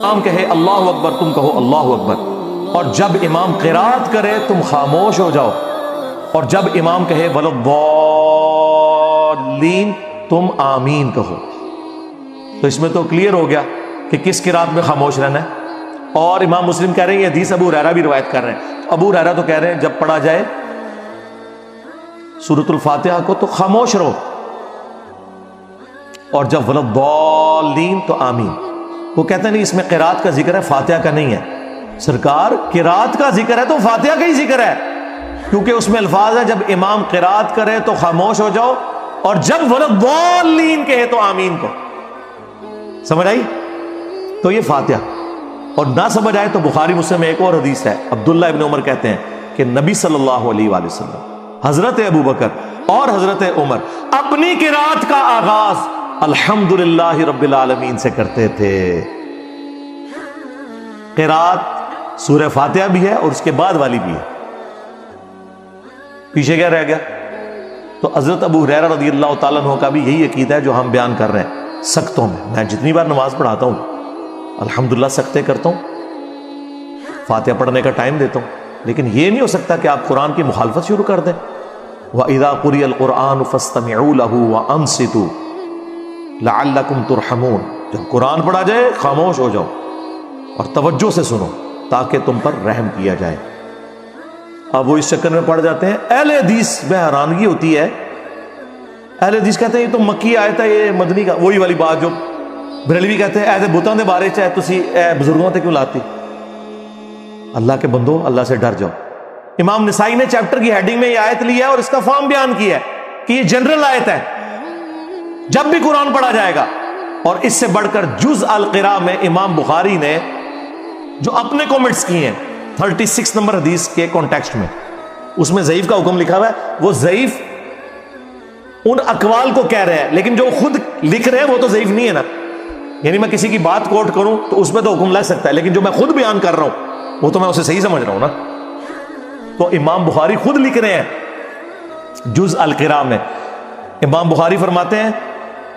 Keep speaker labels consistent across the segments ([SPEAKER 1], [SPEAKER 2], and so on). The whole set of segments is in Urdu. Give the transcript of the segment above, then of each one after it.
[SPEAKER 1] امام کہے اللہ اکبر تم کہو اللہ اکبر، اور جب امام قرات کرے تم خاموش ہو جاؤ، اور جب امام کہے ولضالین تم آمین کہو۔ تو اس میں تو کلیئر ہو گیا کہ کس قرات میں خاموش رہنا ہے۔ اور امام مسلم کہہ رہے ہیں، یہ حدیث ابو ہریرہ بھی روایت کر رہے ہیں، ابو ہریرہ تو کہہ رہے ہیں جب پڑھا جائے سورۃ الفاتحہ کو تو خاموش رہو، اور جب ولضالین تو آمین۔ وہ کہتے ہیں نہیں اس میں قرات کا ذکر ہے، فاتحہ کا نہیں ہے۔ سرکار قرات کا ذکر ہے تو فاتحہ کا ہی ذکر ہے، کیونکہ اس میں الفاظ ہے جب امام قرات کرے تو خاموش ہو جاؤ، اور جب ولضالین کہے تو آمین کو۔ سمجھ آئی؟ تو یہ فاتحہ۔ اور نہ سمجھ آئے تو بخاری مسلم میں ایک اور حدیث ہے، عبداللہ ابن عمر کہتے ہیں کہ نبی صلی اللہ علیہ وآلہ وسلم، حضرت ابو بکر اور حضرت عمر اپنی قرات کا آغاز الحمدللہ رب العالمین سے کرتے تھے۔ قرات سورہ فاتحہ بھی ہے اور اس کے بعد والی بھی ہے۔ پیچھے کیا رہ گیا؟ تو حضرت ابو ہریرہ رضی اللہ تعالیٰ عنہ کا بھی یہی عقیدہ ہے جو ہم بیان کر رہے ہیں۔ سختوں میں جتنی بار نماز پڑھاتا ہوں الحمدللہ سکتے کرتا ہوں، فاتحہ پڑھنے کا ٹائم دیتا ہوں، لیکن یہ نہیں ہو سکتا کہ آپ قرآن کی مخالفت شروع کر دیں۔ وَإِذَا قُرِئَ الْقُرْآنُ فَاسْتَمِعُوا لَهُ وَأَنصِتُوا لَعَلَّكُمْ تُرْحَمُونَ۔ جب قرآن پڑھا جائے خاموش ہو جاؤ اور توجہ سے سنو تاکہ تم پر رحم کیا جائے۔ اب وہ اس چکر میں پڑ جاتے ہیں۔ اہل حدیث میں حیرانگی ہوتی ہے، اہل حدیث کہتے ہیں یہ تو مکی آیت ہے، یہ مدنی کا، وہی والی بات جو بریلوی کہتے ہیں ایسے بتاں دے بارے چاہے تسی بزرگوں تے کیوں لاتی۔ اللہ کے بندو اللہ سے ڈر جاؤ۔ امام نسائی نے چیپٹر کی ہیڈنگ میں یہ آیت لی ہے اور اس کا فارم بیان کیا ہے کہ یہ جنرل آیت ہے، جب بھی قرآن پڑھا جائے گا۔ اور اس سے بڑھ کر جز القراء میں امام بخاری نے جو اپنے کومنٹس کیے ہیں 36 نمبر حدیث کے کانٹیکسٹ میں، اس میں ضعیف کا حکم لکھا ہوا ہے۔ وہ ضعیف ان اقوال کو کہہ رہے ہیں، لیکن جو خود لکھ رہے ہیں وہ تو ضعیف نہیں ہے نا۔ یعنی میں کسی کی بات کوٹ کروں تو اس میں تو حکم لگ سکتا ہے، لیکن جو میں خود بیان کر رہا ہوں وہ تو میں اسے صحیح سمجھ رہا ہوں نا۔ تو امام بخاری خود لکھ رہے ہیں جز القراء میں، امام بخاری فرماتے ہیں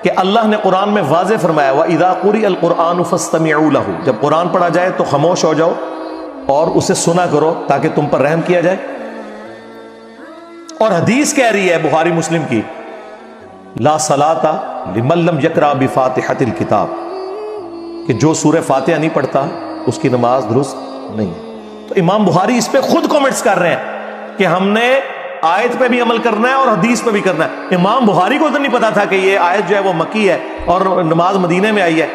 [SPEAKER 1] کہ اللہ نے قرآن میں واضح فرمایا وَإِذَا قُرِئَ الْقُرْآنُ فَاسْتَمِعُوا لَهُ، جب قرآن پڑھا جائے تو خاموش ہو جاؤ اور اسے سنا کرو تاکہ تم پر رحم کیا جائے۔ اور حدیث کہہ رہی ہے بخاری مسلم کی لا صلاۃ لمن لم یقرأ بفاتحۃ الکتاب، کہ جو سورہ فاتحہ نہیں پڑھتا اس کی نماز درست نہیں ہے۔ تو امام بخاری اس پہ خود کومنٹس کر رہے ہیں کہ ہم نے آیت پہ بھی عمل کرنا ہے اور حدیث پہ بھی کرنا ہے۔ امام بخاری کو تو نہیں پتا تھا کہ یہ آیت جو ہے وہ مکی ہے اور نماز مدینے میں آئی ہے،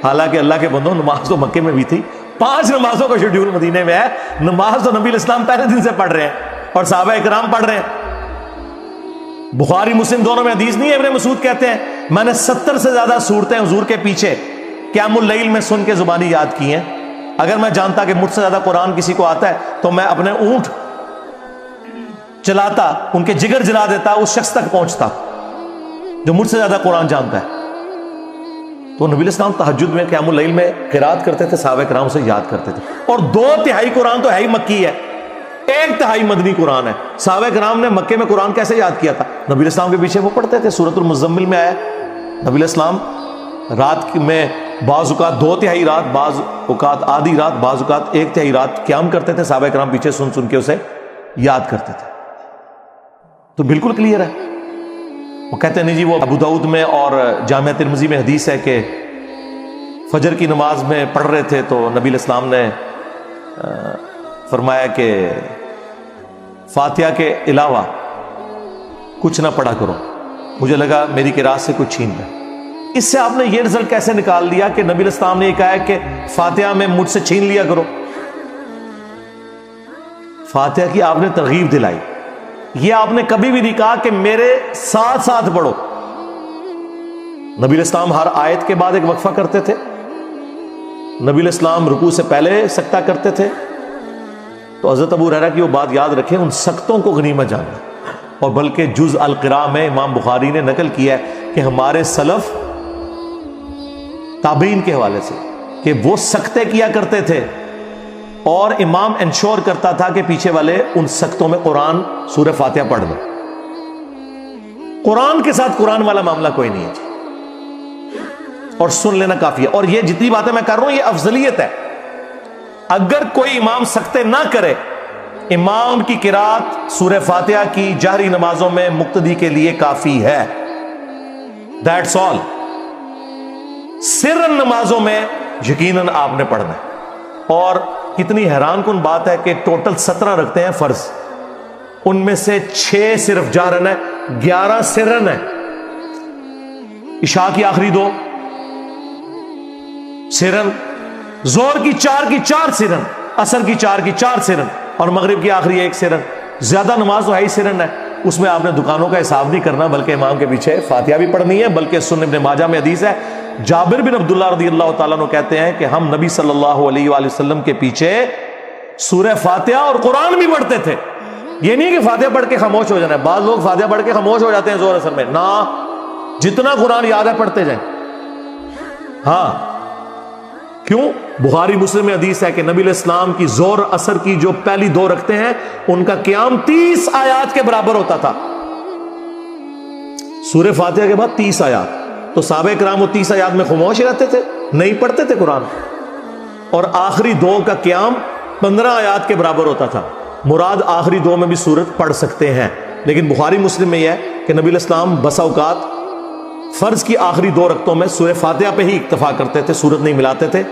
[SPEAKER 1] حالانکہ اللہ کے بندوں نماز تو مکے میں بھی تھی، 5 نمازوں کا شیڈیول مدینے میں ہے۔ نماز تو نبی الاسلام پہلے دن سے پڑھ رہے ہیں اور صحابہ اکرام پڑھ رہے ہیں۔ بخاری مسلم دونوں میں حدیث نہیں ہے، ابن مسعود کہتے ہیں میں نے 70 سے زیادہ صورتیں حضور کے پیچھے قیام اللیل میں سن کے زبانی یاد کی ہیں۔ اگر میں جانتا کہ مجھ سے زیادہ قرآن کسی کو آتا ہے تو میں اپنے اونٹ چلاتا، ان کے جگر جلا دیتا، اس شخص تک پہنچتا جو مجھ سے زیادہ قرآن جانتا ہے۔ تو نبی الاسلام تہجد میں قیام اللیل میں قرات کرتے تھے، صحابہ کرام سے یاد کرتے تھے۔ اور 2/3 قرآن تو ہے ہی مکی ہے، 1/3 مدنی قرآن ہے۔ صحابہ کرام نے مکے میں قرآن کیسے یاد کیا تھا؟ نبی الاسلام کے پیچھے وہ پڑھتے تھے۔ سورۃ المزمل میں آیا نبی الاسلام رات میں بعض اوقات 2/3 رات، بعض اوقات آدھی رات، بعض اوقات 1/3 رات قیام کرتے تھے، صحابہ کرام پیچھے سن سن کے اسے یاد کرتے تھے۔ تو بالکل کلیئر ہے۔ وہ کہتے ہیں نہیں جی وہ ابو داؤد میں اور جامع ترمذی میں حدیث ہے کہ فجر کی نماز میں پڑھ رہے تھے تو نبی الاسلام نے فرمایا کہ فاتحہ کے علاوہ کچھ نہ پڑھا کرو، مجھے لگا میری قرات سے کچھ چھین لے۔ اس سے آپ نے یہ رزلٹ کیسے نکال دیا کہ نبی الاسلام نے یہ کہا ہے کہ فاتحہ میں مجھ سے چھین لیا کرو؟ فاتحہ کی آپ نے ترغیب دلائی، یہ آپ نے کبھی بھی نہیں کہا کہ میرے ساتھ ساتھ پڑھو۔ نبی الاسلام ہر آیت کے بعد ایک وقفہ کرتے تھے، نبی الاسلام رکوع سے پہلے سکتہ کرتے تھے۔ تو حضرت ابو ہریرہ کی وہ بات یاد رکھیں، ان سکتوں کو غنیمت جاننا۔ اور بلکہ جز القراء میں امام بخاری نے نقل کیا ہے کہ ہمارے سلف تابعین کے حوالے سے کہ وہ سکتے کیا کرتے تھے اور امام انشور کرتا تھا کہ پیچھے والے ان سکتوں میں قرآن سورہ فاتحہ پڑھ لیں۔ قرآن کے ساتھ قرآن والا معاملہ کوئی نہیں ہے جی۔ اور سن لینا کافی ہے. اور یہ جتنی باتیں میں کر رہا ہوں یہ افضلیت ہے. اگر کوئی امام سکتے نہ کرے، امام کی قرات سورہ فاتحہ کی جہری نمازوں میں مقتدی کے لیے کافی ہے. That's all. سرن نمازوں میں یقیناً آپ نے پڑھنا ہے. اور کتنی حیران کن بات ہے کہ ٹوٹل 17 رکھتے ہیں فرض، ان میں سے 6 صرف جہرن ہے، 11 سرن ہے. عشاء کی آخری 2 سرن، زور کی 4 کی 4 سرن، عصر کی 4 کی 4 سرن، اور مغرب کی آخری 1 سرن. زیادہ نماز تو ہے ہی سرن ہے. اس میں آپ نے دکانوں کا حساب نہیں کرنا، بلکہ امام کے پیچھے فاتحہ بھی پڑھنی ہے. بلکہ سنن ابن ماجہ میں حدیث ہے، جابر بن عبداللہ رضی اللہ تعالیٰ عنہ کہتے ہیں کہ ہم نبی صلی اللہ علیہ وآلہ وسلم کے پیچھے سورہ فاتحہ اور قرآن بھی پڑھتے تھے. یہ نہیں کہ فاتحہ پڑھ کے خاموش ہو جانا ہے. بعض لوگ فاتحہ پڑھ کے خاموش ہو جاتے ہیں زور اثر میں. نہ، جتنا قرآن یاد ہے پڑھتے جائیں. ہاں، کیوں؟ بخاری مسلم میں حدیث ہے کہ نبی علیہ السلام کی زور اثر کی جو پہلی 2 رکھتے ہیں ان کا قیام 30 آیات کے برابر ہوتا تھا. سورہ فاتحہ کے بعد 30 آیات. تو صحابہ کرام وہ 30 آیات میں خاموش رہتے تھے، نہیں پڑھتے تھے قرآن. اور آخری 2 کا قیام 15 آیات کے برابر ہوتا تھا. مراد آخری 2 میں بھی سورت پڑھ سکتے ہیں. لیکن بخاری مسلم میں یہ ہے کہ نبی علیہ السلام بسا اوقات فرض کی آخری 2 رکعتوں میں سورہ فاتحہ پہ ہی اکتفا کرتے تھے، سورت نہیں ملاتے تھے.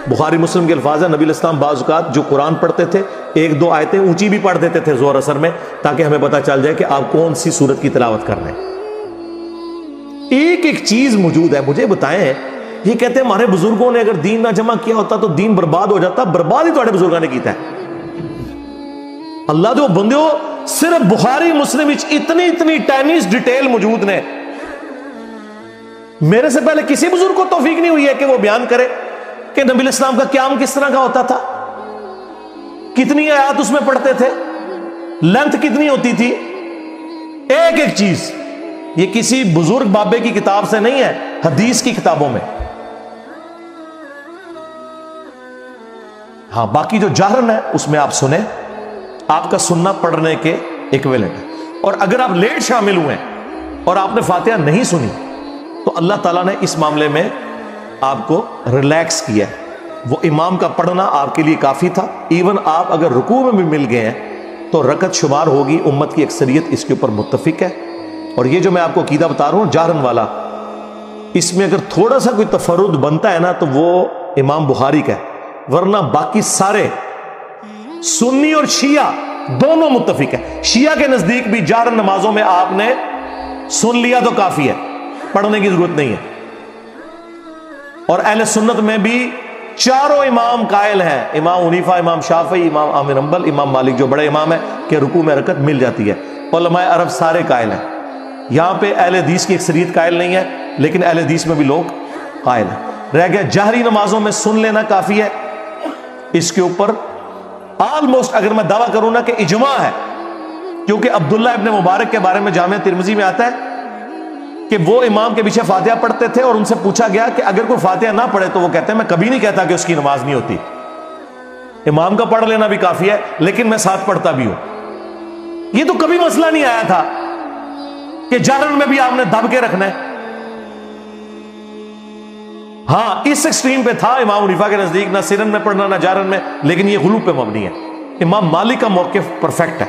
[SPEAKER 1] بخاری مسلم کے الفاظ ہیں، نبی علیہ السلام بعض اوقات جو قرآن پڑھتے تھے 1-2 آیتیں اونچی بھی پڑھ دیتے تھے زور اثر میں، تاکہ ہمیں پتہ چل جائے کہ آپ کون سی سورت کی تلاوت کر رہے ہیں. ایک چیز موجود ہے، مجھے بتائیں. یہ کہتے ہیں ہمارے بزرگوں نے اگر دین نہ جمع کیا ہوتا تو دین برباد ہو جاتا. برباد ہی تھوڑے بزرگوں نے کیتا ہے. اللہ دو بندیو، صرف بخاری مسلم اتنی ٹائنیز ڈیٹیل موجود نے. میرے سے پہلے کسی بزرگ کو توفیق نہیں ہوئی ہے کہ وہ بیان کرے کہ نبی علیہ السلام کا قیام کس طرح کا ہوتا تھا، کتنی آیات اس میں پڑھتے تھے، لینتھ کتنی ہوتی تھی. ایک چیز یہ کسی بزرگ بابے کی کتاب سے نہیں ہے، حدیث کی کتابوں میں. ہاں، باقی جو جہرن ہے اس میں آپ سنیں، آپ کا سننا پڑھنے کے ایکویلنٹ ہے. اور اگر آپ لیٹ شامل ہوئے اور آپ نے فاتحہ نہیں سنی تو اللہ تعالیٰ نے اس معاملے میں آپ کو ریلیکس کیا ہے. وہ امام کا پڑھنا آپ کے لیے کافی تھا. ایون آپ اگر رکوع میں بھی مل گئے ہیں تو رکعت شمار ہوگی. امت کی اکثریت اس کے اوپر متفق ہے. اور یہ جو میں آپ کو عقیدہ بتا رہا ہوں جہرن والا، اس میں اگر تھوڑا سا کوئی تفرد بنتا ہے نا تو وہ امام بخاری کا ہے، ورنہ باقی سارے سنی اور شیعہ دونوں متفق ہیں. شیعہ کے نزدیک بھی جہرن نمازوں میں آپ نے سن لیا تو کافی ہے، پڑھنے کی ضرورت نہیں ہے. اور اہل سنت میں بھی چاروں امام قائل ہیں، امام حنیفہ، امام شافعی، امام احمد حنبل، امام مالک جو بڑے امام ہیں، کہ رکوع میں رکعت مل جاتی ہے. علماء عرب سارے قائل ہیں. یہاں پہ اہل حدیث کی اکثریت قائل نہیں ہے، لیکن اہل حدیث میں بھی لوگ قائل ہیں. رہ گیا جہری نمازوں میں سن لینا کافی ہے. اس کے اوپر آلموسٹ اگر میں دعویٰ کروں نا کہ اجماع ہے، کیونکہ عبداللہ ابن مبارک کے بارے میں جامعہ ترمذی میں آتا ہے کہ وہ امام کے پیچھے فاتحہ پڑھتے تھے، اور ان سے پوچھا گیا کہ اگر کوئی فاتحہ نہ پڑھے تو وہ کہتے ہیں میں کبھی نہیں کہتا کہ اس کی نماز نہیں ہوتی. امام کا پڑھ لینا بھی کافی ہے، لیکن میں ساتھ پڑھتا بھی ہوں. یہ تو کبھی مسئلہ نہیں آیا تھا کہ جہرن میں بھی آپ نے دب کے رکھنا ہے. ہاں، اس ایکسٹریم پہ تھا امام حنیفہ کے نزدیک، نہ سرن میں پڑھنا نہ جہرن میں، لیکن یہ غلو پہ مبنی ہے. امام مالک کا موقف پرفیکٹ ہے.